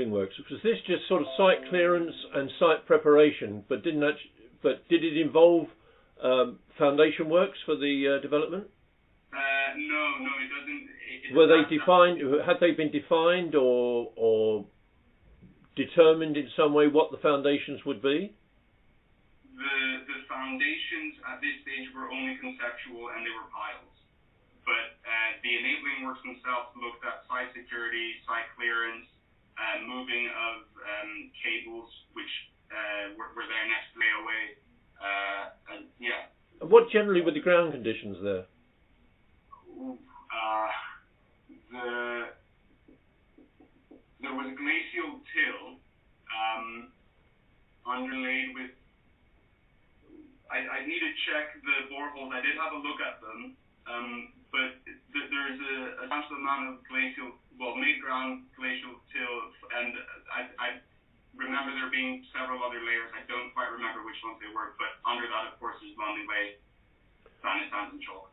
enabling works? Was this just sort of site clearance and site preparation, but did it involve foundation works for the development? No, it doesn't. Were they defined? Had they been defined or determined in some way what the foundations would be? The foundations at this stage were only conceptual and they were piles. But the enabling works themselves looked at site security, site clearance, moving of cables which were there next to the railway. Yeah. What generally were the ground conditions there? There was glacial till underlaid with. I need to check the boreholes. I did have a look at them, but there's a substantial amount of mid-ground glacial till, and I remember there being several other layers. I don't quite remember which ones they were, but under that, of course, there's landing bay, sand and chalk.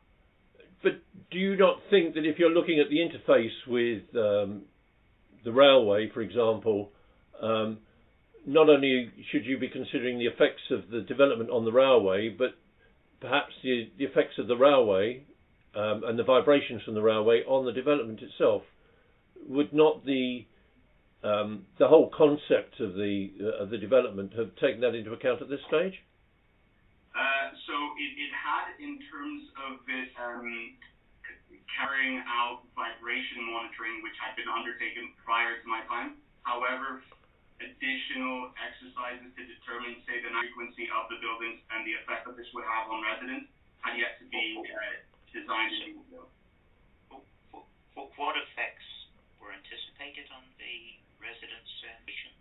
But do you not think that if you're looking at the interface with the railway, for example, not only should you be considering the effects of the development on the railway, but perhaps the effects of the railway and the vibrations from the railway on the development itself? Would not the whole concept of the development have taken that into account at this stage? So it had, in terms of it carrying out vibration monitoring, which had been undertaken prior to my time. However, additional exercises to determine, say, the frequency of the buildings and the effect that this would have on residents had yet to be designed in detail. What effects were anticipated on the residents' mission?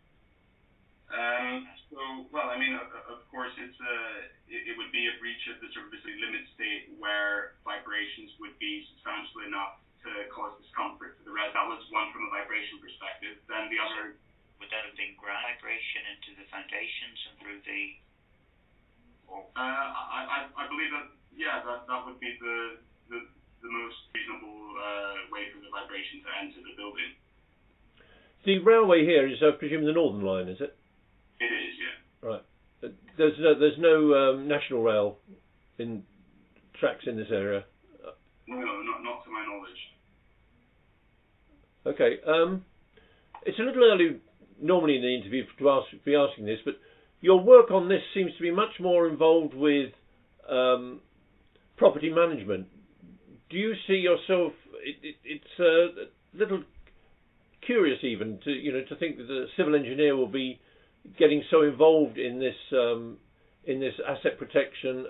Of course, it would be a breach of the servicing limit state where vibrations would be substantial enough to cause discomfort to the resident. That was one from a vibration perspective. Then the other. Would that have been ground vibration into the foundations and through the? I believe that would be the most reasonable way for the vibration to enter the building. The railway here is, I presume, the Northern Line, is it? It is, yeah. Right. There's no national rail in tracks in this area. No, not to my knowledge. Okay. It's a little early, normally in the interview, to be asking this, but your work on this seems to be much more involved with property management. Do you see yourself? It's a little curious even to think that the civil engineer will be getting so involved in this asset protection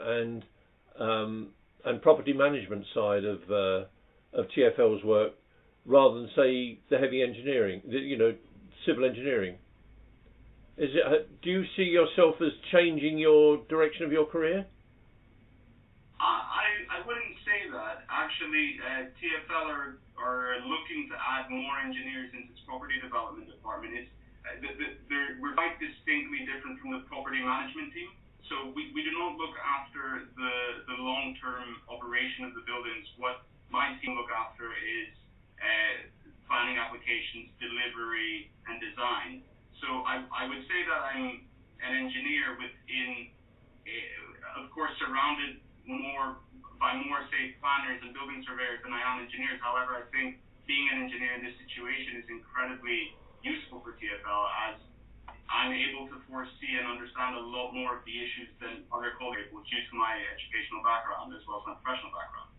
and property management side of TfL's work, rather than, say, the heavy engineering, civil engineering. Do you see yourself as changing your direction of your career? I wouldn't say that. Actually, TfL are looking to add more engineers into its property development department. We're quite distinctly different from the property management team. So we do not look after the long-term operation of the buildings. What my team look after is planning applications, delivery, and design. So I would say that I'm an engineer within, of course, surrounded by more, say, planners and building surveyors than I am engineers. However, I think being an engineer in this situation is incredibly useful for TfL, as I'm able to foresee and understand a lot more of the issues than other colleagues due to my educational background as well as my professional background.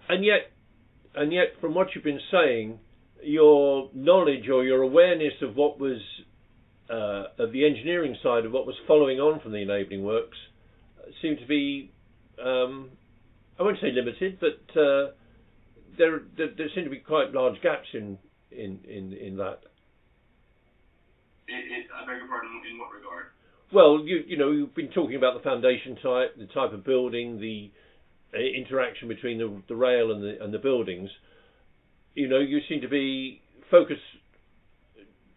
And yet, from what you've been saying, your knowledge or your awareness of what was of the engineering side of what was following on from the enabling works seemed to be, I won't say limited, but there seem to be quite large gaps in that. I beg your pardon, in what regard? Well, you've been talking about the foundation type, the type of building, the interaction between the rail and the buildings. You seem to be focused,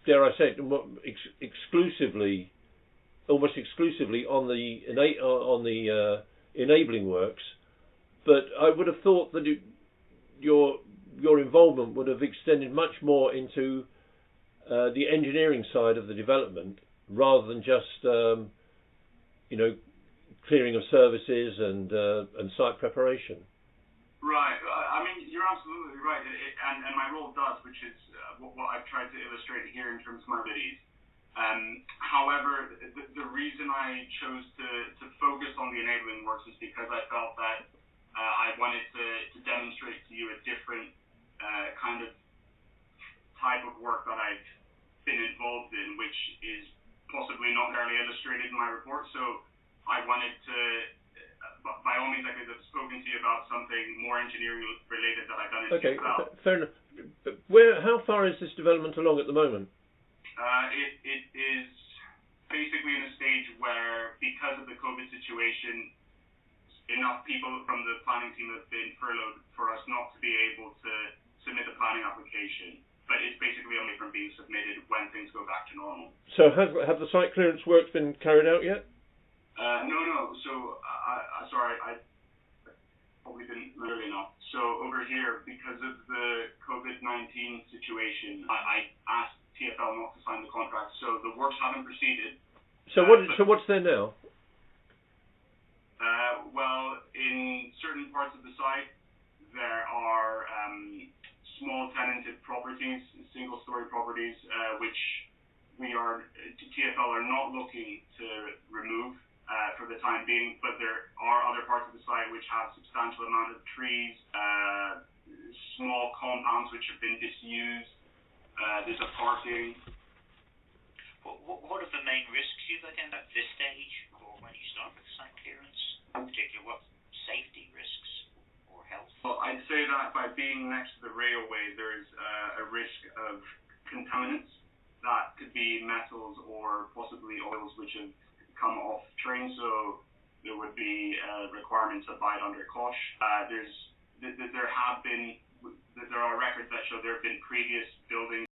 dare I say it, almost exclusively on the enabling works. But I would have thought that your involvement would have extended much more into the engineering side of the development rather than just clearing of services and site preparation. Right. I mean, you're absolutely right, and my role does, which is what I've tried to illustrate here in terms of my abilities. However, the reason I chose to focus on the enabling works is because I felt that I wanted to demonstrate to you a different kind of type of work that I've been involved in, which is possibly not entirely illustrated in my report. So I wanted to, by all means, I could have spoken to you about something more engineering related that I've done in TfL. Fair enough. How far is this development along at the moment? It is basically in a stage where, because of the COVID situation, enough people from the planning team have been furloughed for us not to be able to submit the planning application. But it's basically only from being submitted when things go back to normal. So have the site clearance works been carried out yet? No. So, sorry, I probably didn't early enough. So over here, because of the COVID-19 situation, I asked TfL not to sign the contract, so the works haven't proceeded. So what's there now? Well, in certain parts of the site, there are small tenanted properties, single-story properties, which TfL are not looking to remove for the time being, but there are other parts of the site which have substantial amount of trees, small compounds which have been disused. There's a parking. What are the main risks you've identified at this stage, or when you start with site clearance? In particular, what safety risks or health? Well, I'd say that by being next to the railway, there's a risk of contaminants. That could be metals or possibly oils which have come off trains, so there would be requirements to abide under COSH. There are records that show there have been previous buildings